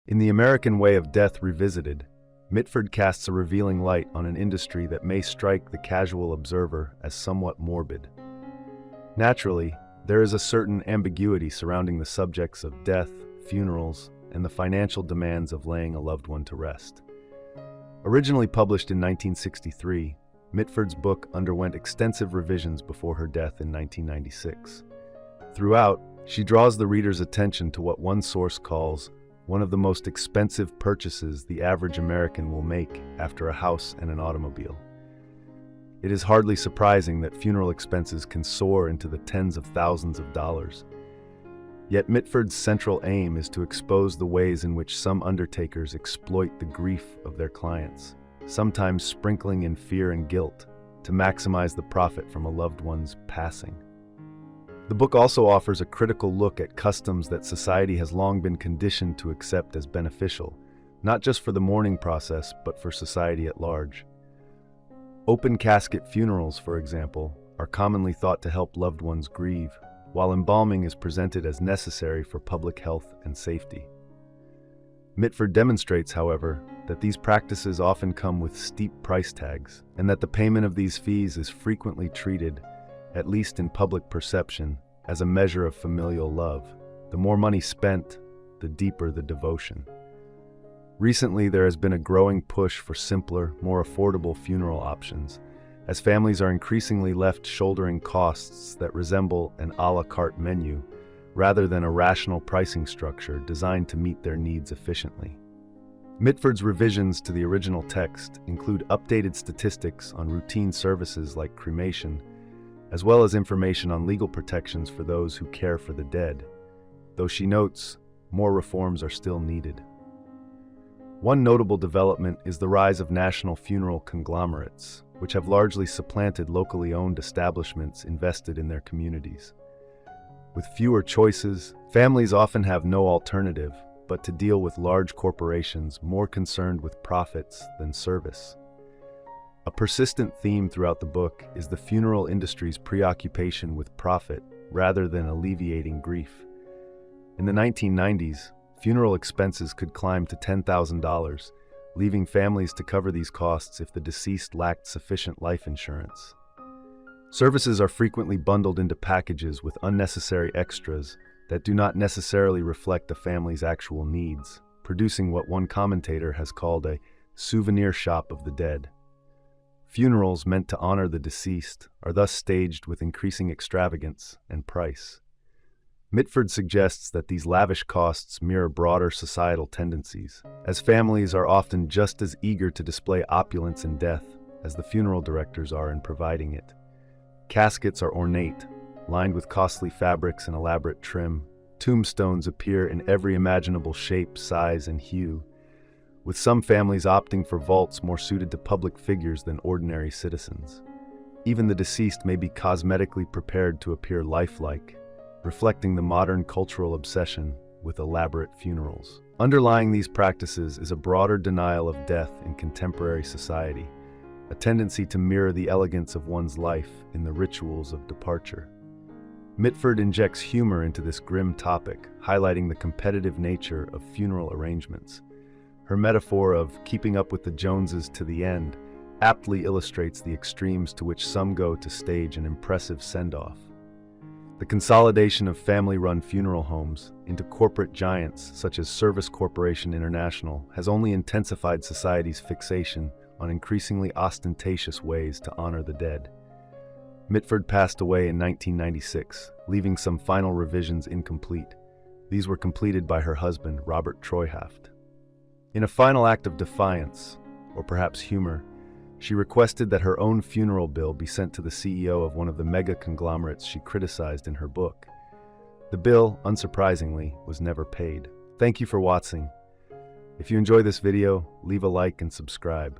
In The American Way of Death Revisited, Mitford casts a revealing light on an industry that may strike the casual observer as somewhat morbid. Naturally, there is a certain ambiguity surrounding the subjects of death, funerals, and the financial demands of laying a loved one to rest. Originally published in 1963, Mitford's book underwent extensive revisions before her death in 1996. Throughout, she draws the reader's attention to what one source calls one of the most expensive purchases the average American will make after a house and an automobile. It is hardly surprising that funeral expenses can soar into the tens of thousands of dollars. Yet Mitford's central aim is to expose the ways in which some undertakers exploit the grief of their clients, sometimes sprinkling in fear and guilt to maximize the profit from a loved one's passing. The book also offers a critical look at customs that society has long been conditioned to accept as beneficial, not just for the mourning process, but for society at large. Open-casket funerals, for example, are commonly thought to help loved ones grieve, while embalming is presented as necessary for public health and safety. Mitford demonstrates, however, that these practices often come with steep price tags, and that the payment of these fees is frequently treated, at least in public perception, as a measure of familial love. The more money spent, the deeper the devotion. Recently, there has been a growing push for simpler, more affordable funeral options, as families are increasingly left shouldering costs that resemble an a la carte menu, rather than a rational pricing structure designed to meet their needs efficiently. Mitford's revisions to the original text include updated statistics on routine services like cremation, as well as information on legal protections for those who care for the dead, though she notes more reforms are still needed. One notable development is the rise of national funeral conglomerates, which have largely supplanted locally owned establishments invested in their communities. With fewer choices, families often have no alternative but to deal with large corporations more concerned with profits than service. A persistent theme throughout the book is the funeral industry's preoccupation with profit rather than alleviating grief. In the 1990s, funeral expenses could climb to $10,000, leaving families to cover these costs if the deceased lacked sufficient life insurance. Services are frequently bundled into packages with unnecessary extras that do not necessarily reflect the family's actual needs, producing what one commentator has called a souvenir shop of the dead. Funerals meant to honor the deceased are thus staged with increasing extravagance and price. Mitford suggests that these lavish costs mirror broader societal tendencies, as families are often just as eager to display opulence in death as the funeral directors are in providing it. Caskets are ornate, lined with costly fabrics and elaborate trim. Tombstones appear in every imaginable shape, size, and hue, with some families opting for vaults more suited to public figures than ordinary citizens. Even the deceased may be cosmetically prepared to appear lifelike, reflecting the modern cultural obsession with elaborate funerals. Underlying these practices is a broader denial of death in contemporary society, a tendency to mirror the elegance of one's life in the rituals of departure. Mitford injects humor into this grim topic, highlighting the competitive nature of funeral arrangements. Her metaphor of keeping up with the Joneses to the end aptly illustrates the extremes to which some go to stage an impressive send-off. The consolidation of family-run funeral homes into corporate giants such as Service Corporation International has only intensified society's fixation on increasingly ostentatious ways to honor the dead. Mitford passed away in 1996, leaving some final revisions incomplete. These were completed by her husband, Robert Treuhaft. In a final act of defiance, or perhaps humor, she requested that her own funeral bill be sent to the CEO of one of the mega conglomerates she criticized in her book. The bill, unsurprisingly, was never paid. Thank you for watching. If you enjoy this video, leave a like and subscribe.